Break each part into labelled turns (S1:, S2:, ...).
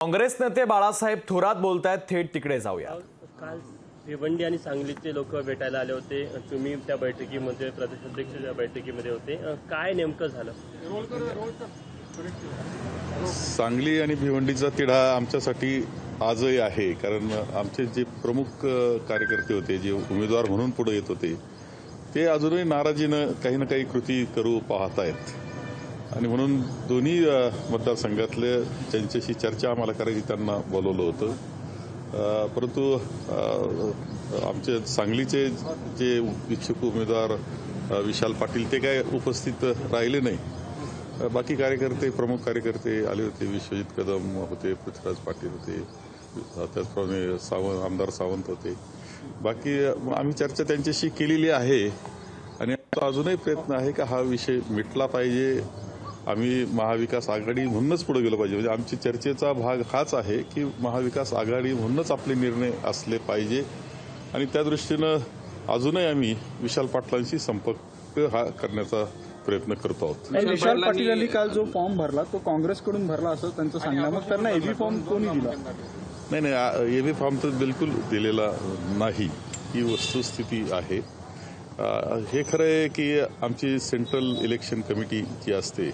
S1: काँग्रेस नेते बाळासाहेब थोरात बोलतायत, थेट तिकडे जाऊया।
S2: काल भिवंडी आणि सांगलीचे लोक भेटायला आले होते। तुम्ही त्या बैठकीमध्ये प्रदेशाध्यक्ष त्या बैठकीमध्ये होते, काय नेमकं झालं?
S3: सांगली आणि भिवंडीचा तिढा आमच्यासाठी आजही आहे, कारण आमचे जे प्रमुख कार्यकर्ते होते, जे उमेदवार म्हणून पुढे येत होते, ते अजूनही नाराजीनं काही ना काही कृती करू पाहत आहेत। आणि म्हणून दोन्ही मतदारसंघातले त्यांच्याशी चर्चा आम्हाला करायची त्यांना बोलवलं होतं। परंतु आमचे सांगलीचे जे इच्छुक उमेदवार विशाल पाटील ते काय उपस्थित राहिले नाही। बाकी कार्यकर्ते, प्रमुख कार्यकर्ते आले होते। विश्वजित कदम होते, पृथ्वीराज पाटील होते, त्याचप्रमाणे आमदार सावंत होते। बाकी आम्ही चर्चा त्यांच्याशी केलेली आहे आणि अजूनही प्रयत्न आहे की हा विषय मिटला पाहिजे। आम्ही महाविकास आघाडी म्हणूनच पुढे गेलो पाहिजे। म्हणजे आमची चर्चेचा भाग हाच आहे की महाविकास आघाडी म्हणूनच आपले निर्णय असले पाहिजे आणि त्या दृष्टीनं अजूनही आम्ही विशाल पाटलांशी संपर्क हा करण्याचा प्रयत्न करतो आहोत।
S4: विशाल पाटील काल जो फॉर्म भरला तो काँग्रेसकडून भरला असं त्यांचं सांगणं, मग त्यांना एबी फॉर्म कोणी दिला?
S3: नाही, एबी फॉर्म तर बिलकुल दिलेला नाही, ही वस्तुस्थिती आहे। हे खरं आहे की आमची सेंट्रल इलेक्शन कमिटी जी असते,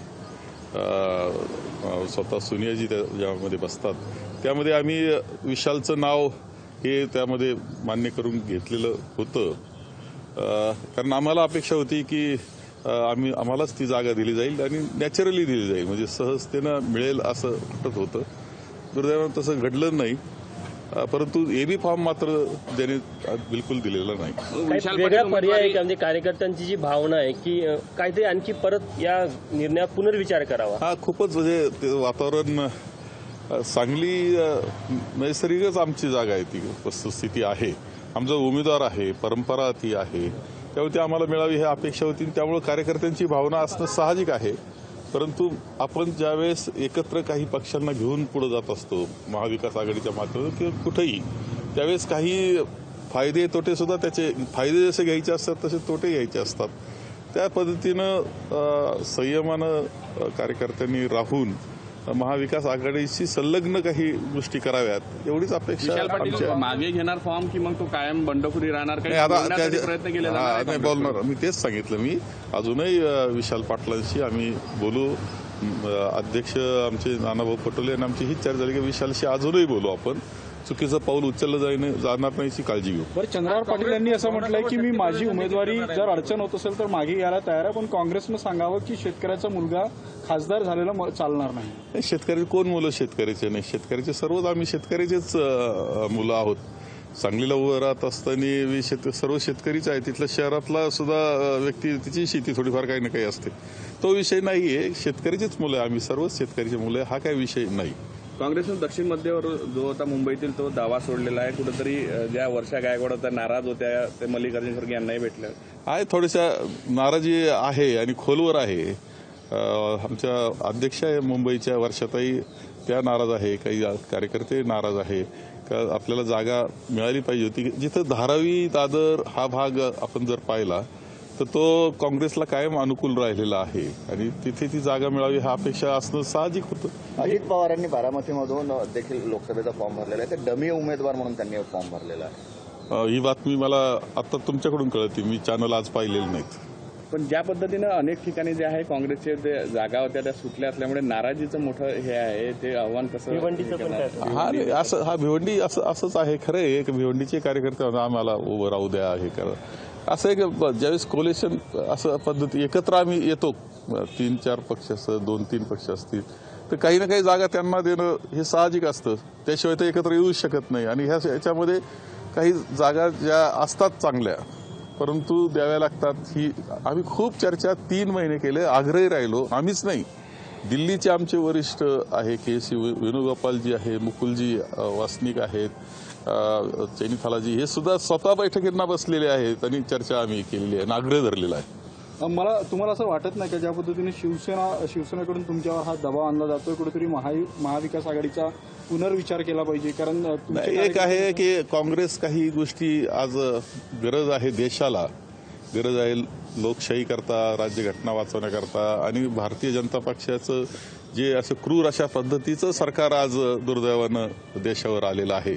S3: स्वतः सोनियाजी ज्यामध्ये बसतात, त्यामध्ये आम्ही विशालचं नाव हे त्यामध्ये मान्य करून घेतलेलं होतं। कारण आम्हाला अपेक्षा होती की आम्हालाच ती जागा दिली जाईल आणि नॅचरली दिली जाईल, म्हणजे सहजतेनं मिळेल असं वाटत होतं। दुर्दैवानं तसं घडलं नाही, परंतु एबी फॉर्म मात्र त्याने बिलकुल दिलेला नाही।
S2: वेगळा पर्याय आहे का? म्हणजे कार्यकर्त्यांची जी भावना आहे की काहीतरी आणखी परत या निर्णयात पुनर्विचार करावा।
S3: हा खूपच म्हणजे ते वातावरण सांगली नैसर्गिकच आमची जागा आहे, ती वस्तुस्थिती आहे, आमचा उमेदवार आहे, परंपरा ती आहे, त्यामुळे ती आम्हाला मिळावी ही अपेक्षा होती। त्यामुळे कार्यकर्त्यांची भावना असणं साहजिक आहे। परंतु आपण ज्यावेळेस एकत्र काही पक्षांना घेऊन पुढे जात असतो महाविकास आघाडीच्या माध्यमातून किंवा कुठेही, त्यावेळेस काही फायदे तोटे सुद्धा, त्याचे फायदे जसे घ्यायचे असतात तसे तोटे घ्यायचे असतात। त्या पद्धतीनं संयमानं कार्यकर्त्यांनी राहून महाविकास आघाडीशी संलग्न काही गोष्टी कराव्यात एवढीच अपेक्षा।
S5: मागे घेणार फॉर्म की मग तो कायम बंडखोरी राहणार? प्रयत्न केलेला
S3: नाही बोलणार, मी तेच सांगितलं। मी अजूनही विशाल पाटलांशी आम्ही बोलू। अध्यक्ष आमचे नानाभाऊ पटोले आणि आमची हीच चर्चा झाली की विशालशी अजूनही बोलू, आपण चुकीचं पाऊल उचललं जाणार नाही याची काळजी घेऊ।
S4: बरं, चंद्रराव पाटील यांनी असं म्हटलंय की मी माझी उमेदवारी जर अडचण होत असेल तर मागे घ्यायला तयार आहे, पण काँग्रेसनं सांगावं की शेतकऱ्याचा मुलगा खासदार झालेला चालणार नाही।
S3: शेतकरी कोण मुलं शेतकऱ्याचे नाही? शेतकऱ्याचे सर्वच आम्ही शेतकऱ्याचेच मुलं आहोत। सांगलीला उभं राहत असताना सर्व शेतकरीच आहे। तिथल्या शहरातला सुद्धा व्यक्ती तिची शेती थोडीफार काही ना काही असते, तो विषय नाहीये। शेतकऱ्याचीच मुलं आहे आम्ही, सर्वच शेतकऱ्याची मुलं आहे, हा काही विषय नाही।
S5: काँग्रेसनं दक्षिण मध्यवर जो होता मुंबईतील तो दावा सोडलेला आहे। कुठेतरी ज्या वर्षा गायकवाड होत्या नाराज होत्या, ते मल्लिकार्जुन खरगे यांनाही भेटले
S3: आहे, थोड्याशा नाराजी आहे आणि खोलवर आहे। आमच्या अध्यक्ष आहे मुंबईच्या वर्षाताई, त्या नाराज आहे, काही कार्यकर्ते नाराज आहे का आपल्याला जागा मिळाली पाहिजे होती। जिथं धारावी दादर हा भाग आपण जर पाहिला तर तो काँग्रेसला कायम अनुकूल राहिलेला आहे आणि तिथे ती जागा मिळावी हा अपेक्षा असणं साहजिक होतं।
S6: अजित पवारांनी बारामतीमधून देखील लोकसभेचा फॉर्म भरलेला आहे, ते डमी उमेदवार म्हणून त्यांनी फॉर्म भरलेला आहे।
S3: ही बातमी मला आता तुमच्याकडून कळते, मी चॅनल आज पाहिलेले नाहीत।
S5: पण ज्या पद्धतीनं अनेक ठिकाणी जे आहे काँग्रेसचे जे जागा होत्या त्या सुटल्या असल्यामुळे नाराजीचं मोठं हे आहे, ते आव्हान कसं?
S3: हा भिवंडी असंच आहे। खरं आहे की भिवंडीचे कार्यकर्ते आम्हाला उभं राहू द्या, हे करा, असं आहे की ज्यावेळेस कोलेशन असं पद्धती एकत्र आम्ही येतो, 3-4 पक्ष असतात, 2-3 पक्ष असतील, तर काही ना काही जागा त्यांना देणं हे साहजिक असतं, त्याशिवाय ते एकत्र येऊ शकत नाही। आणि ह्याच्यामध्ये काही जागा ज्या असतात चांगल्या परंतु द्याव्या लागतात। ही आम्ही खूप चर्चा 3 महिने केले, आग्रही राहिलो, आम्हीच नाही, दिल्लीचे आमचे वरिष्ठ आहे KC वेणुगोपालजी आहे, मुकुलजी वासनिक आहेत, चैनीथालाजी, हे सुद्धा स्वतः बैठकींना बसलेले आहेत आणि चर्चा आम्ही केलेली आहे, आग्रह धरलेला आहे।
S4: मला तुम्हाला असं वाटत नाही का ज्या पद्धतीने शिवसेनेकडून तुमच्यावर हा दबाव आणला जातोय, कुठेतरी महाविकास आघाडीचा पुनर्विचार केला पाहिजे? कारण
S3: एक आहे की काँग्रेस काही गोष्टी आज गरज आहे, देशाला गरज आहे लोकशाही करता, राज्यघटना वाचवण्याकरता, आणि भारतीय जनता पक्षाचं जे असं क्रूर अशा पद्धतीचं सरकार आज दुर्दैवानं देशावर आलेलं आहे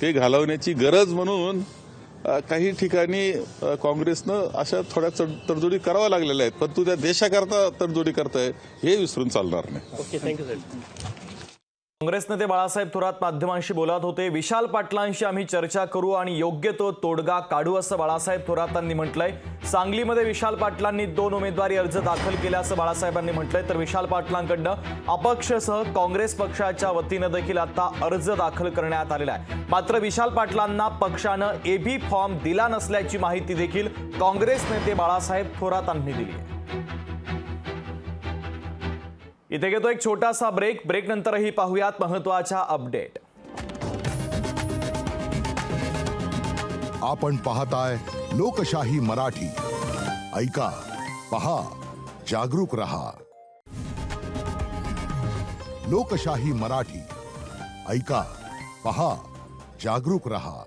S3: ते घालवण्याची गरज म्हणून काही ठिकाणी काँग्रेसनं अशा थोड्या तडजोडी कराव्या लागलेल्या आहेत, परंतु त्या देशाकरता तडजोडी करताय हे विसरून चालणार नाही.
S2: Okay, thank you sir.
S1: काँग्रेस नेते बाळासाहेब थोरात माध्यमांशी बोलत होते. विशाल पाटलांशी आम्ही चर्चा करू आणि योग्य तो तोडगा काढू असं बाळासाहेब थोरातांनी म्हटलंय. सांगलीमध्ये विशाल पाटलांनी 2 उमेदवारी अर्ज दाखल केल्याचं बाळासाहेबांनी म्हटलंय. तर विशाल पाटलांकडनं अपक्षसह काँग्रेस पक्षाच्या वतीनं देखील आता अर्ज दाखल करण्यात आलेला आहे. मात्र विशाल पाटलांना पक्षानं एबी फॉर्म दिला नसल्याची माहिती देखील काँग्रेस नेते बाळासाहेब थोरातांनी दिली आहे. इथे घेतो एक छोटासा ब्रेक नंतरही पाहूयात महत्त्वाच्या अपडेट.
S7: आपण पाहताय लोकशाही मराठी. ऐका, पहा, जागरूक रहा. लोकशाही मराठी. ऐका, पहा, जागरूक रहा.